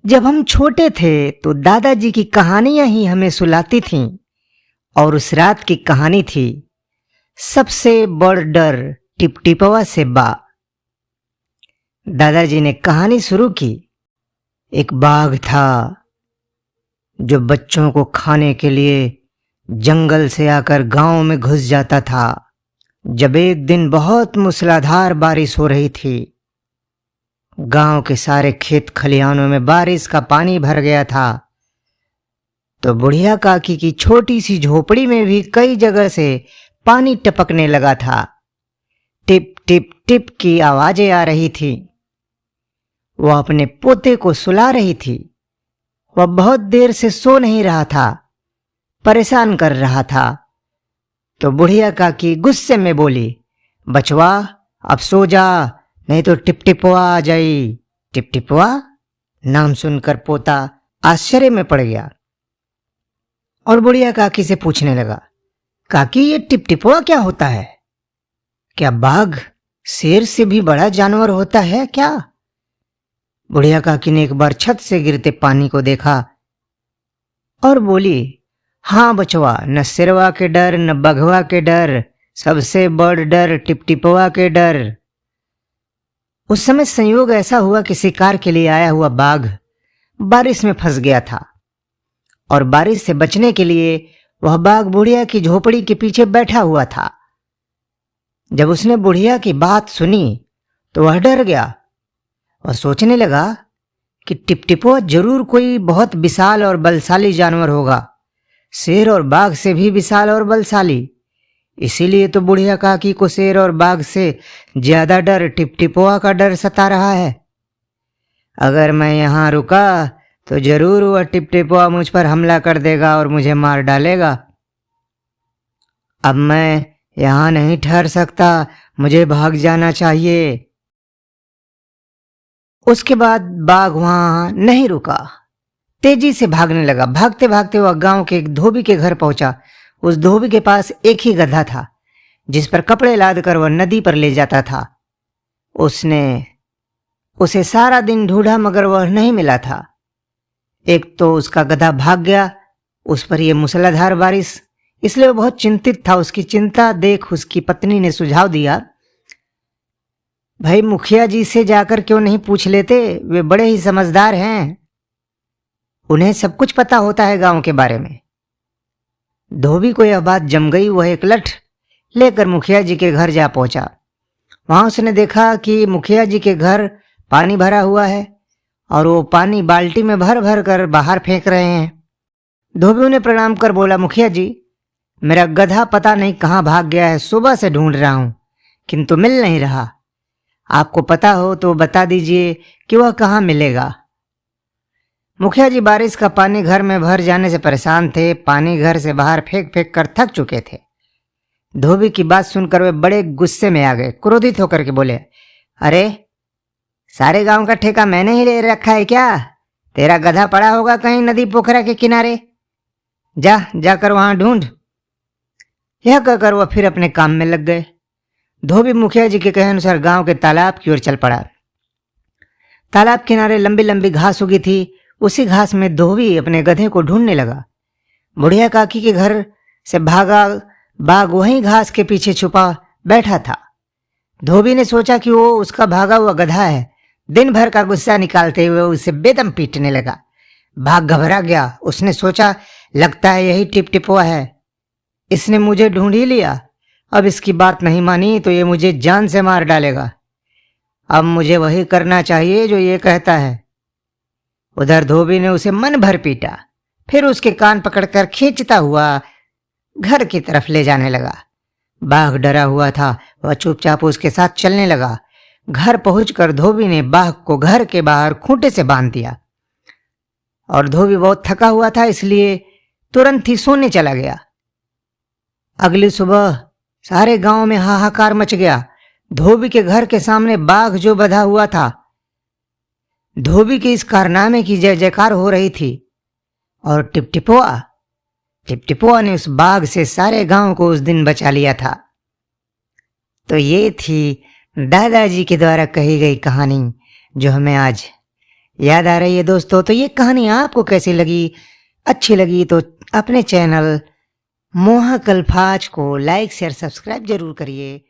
जब हम छोटे थे तो दादाजी की कहानियां ही हमें सुलाती थीं और उस रात की कहानी थी सबसे बड़ डर टिपटिपवा से बा। दादाजी ने कहानी शुरू की। एक बाघ था जो बच्चों को खाने के लिए जंगल से आकर गांव में घुस जाता था। जब एक दिन बहुत मूसलाधार बारिश हो रही थी, गांव के सारे खेत खलिहानों में बारिश का पानी भर गया था, तो बुढ़िया काकी की छोटी सी झोपड़ी में भी कई जगह से पानी टपकने लगा था। टिप टिप टिप की आवाजें आ रही थी। वह अपने पोते को सुला रही थी। वह बहुत देर से सो नहीं रहा था, परेशान कर रहा था। तो बुढ़िया काकी गुस्से में बोली, बचवा अब सो जा, नहीं तो टिपटिपवा आ जाई। टिपटिपवा नाम सुनकर पोता आश्चर्य में पड़ गया और बुढ़िया काकी से पूछने लगा, काकी ये टिपटिपवा क्या होता है? क्या बाघ शेर से भी बड़ा जानवर होता है क्या? बुढ़िया काकी ने एक बार छत से गिरते पानी को देखा और बोली, हाँ बचवा, न शेरवा के डर न बघवा के डर, सबसे बड़ डर टिपटिपवा के डर। उस समय संयोग ऐसा हुआ कि शिकार के लिए आया हुआ बाघ बारिश में फंस गया था और बारिश से बचने के लिए वह बाघ बुढ़िया की झोपड़ी के पीछे बैठा हुआ था। जब उसने बुढ़िया की बात सुनी तो वह डर गया। वह सोचने लगा कि टिपटिपवा जरूर कोई बहुत विशाल और बलशाली जानवर होगा, शेर और बाघ से भी विशाल और बलशाली। इसीलिए तो बुढ़िया काकी को शेर और बाघ से ज्यादा डर टिपटिपवा का डर सता रहा है। अगर मैं यहां रुका तो जरूर वह टिपटिपवा मुझ पर हमला कर देगा और मुझे मार डालेगा। अब मैं यहां नहीं ठहर सकता, मुझे भाग जाना चाहिए। उसके बाद बाघ वहां नहीं रुका, तेजी से भागने लगा। भागते भागते वह गांव के एक धोबी के घर पहुंचा। उस धोबी के पास एक ही गधा था जिस पर कपड़े लाद कर वह नदी पर ले जाता था। उसने उसे सारा दिन ढूंढा मगर वह नहीं मिला था। एक तो उसका गधा भाग गया, उस पर यह मूसलाधार बारिश, इसलिए वह बहुत चिंतित था। उसकी चिंता देख उसकी पत्नी ने सुझाव दिया, भाई मुखिया जी से जाकर क्यों नहीं पूछ लेते, वे बड़े ही समझदार हैं, उन्हें सब कुछ पता होता है गांव के बारे में। धोबी को यह बात जम गई। वह एक लठ लेकर मुखिया जी के घर जा पहुंचा। वहां उसने देखा कि मुखिया जी के घर पानी भरा हुआ है और वो पानी बाल्टी में भर भर कर बाहर फेंक रहे हैं। धोबी उन्हें प्रणाम कर बोला, मुखिया जी, मेरा गधा पता नहीं कहाँ भाग गया है, सुबह से ढूंढ रहा हूं किंतु मिल नहीं रहा। आपको पता हो तो बता दीजिए कि वह कहाँ मिलेगा। मुखिया जी बारिश का पानी घर में भर जाने से परेशान थे। पानी घर से बाहर फेंक फेंक कर थक चुके थे। धोबी की बात सुनकर वे बड़े गुस्से में आ गए। क्रोधित होकर के बोले, अरे सारे गांव का ठेका मैंने ही ले रखा है क्या? तेरा गधा पड़ा होगा कहीं नदी पोखरा के किनारे, जाकर वहां ढूंढ। यह कहकर वह फिर अपने काम में लग गए। धोबी मुखिया जी के कहे अनुसार गांव के तालाब की ओर चल पड़ा। तालाब किनारे लंबी लंबी घास उगी थी। उसी घास में धोबी अपने गधे को ढूंढने लगा। बुढ़िया काकी के घर से भागा बाघ वहीं घास के पीछे छुपा बैठा था। धोबी ने सोचा कि वो उसका भागा हुआ गधा है। दिन भर का गुस्सा निकालते हुए उसे बेदम पीटने लगा। बाघ घबरा गया। उसने सोचा, लगता है यही टिपटिपवा है, इसने मुझे ढूंढ ही लिया। अब इसकी बात नहीं मानी तो ये मुझे जान से मार डालेगा। अब मुझे वही करना चाहिए जो ये कहता है। उधर धोबी ने उसे मन भर पीटा, फिर उसके कान पकड़कर खींचता हुआ घर की तरफ ले जाने लगा। बाघ डरा हुआ था, वह चुपचाप उसके साथ चलने लगा। घर पहुंचकर धोबी ने बाघ को घर के बाहर खूंटे से बांध दिया और धोबी बहुत थका हुआ था, इसलिए तुरंत ही सोने चला गया। अगली सुबह सारे गांव में हाहाकार मच गया। धोबी के घर के सामने बाघ जो बंधा हुआ था, धोबी के इस कारनामे की जय जयकार हो रही थी और टिपटिपवा ने उस बाघ से सारे गांव को उस दिन बचा लिया था। तो ये थी दादाजी के द्वारा कही गई कहानी जो हमें आज याद आ रही है दोस्तों। तो ये कहानी आपको कैसी लगी? अच्छी लगी तो अपने चैनल मोहक अल्फाज को लाइक शेयर सब्सक्राइब जरूर करिए।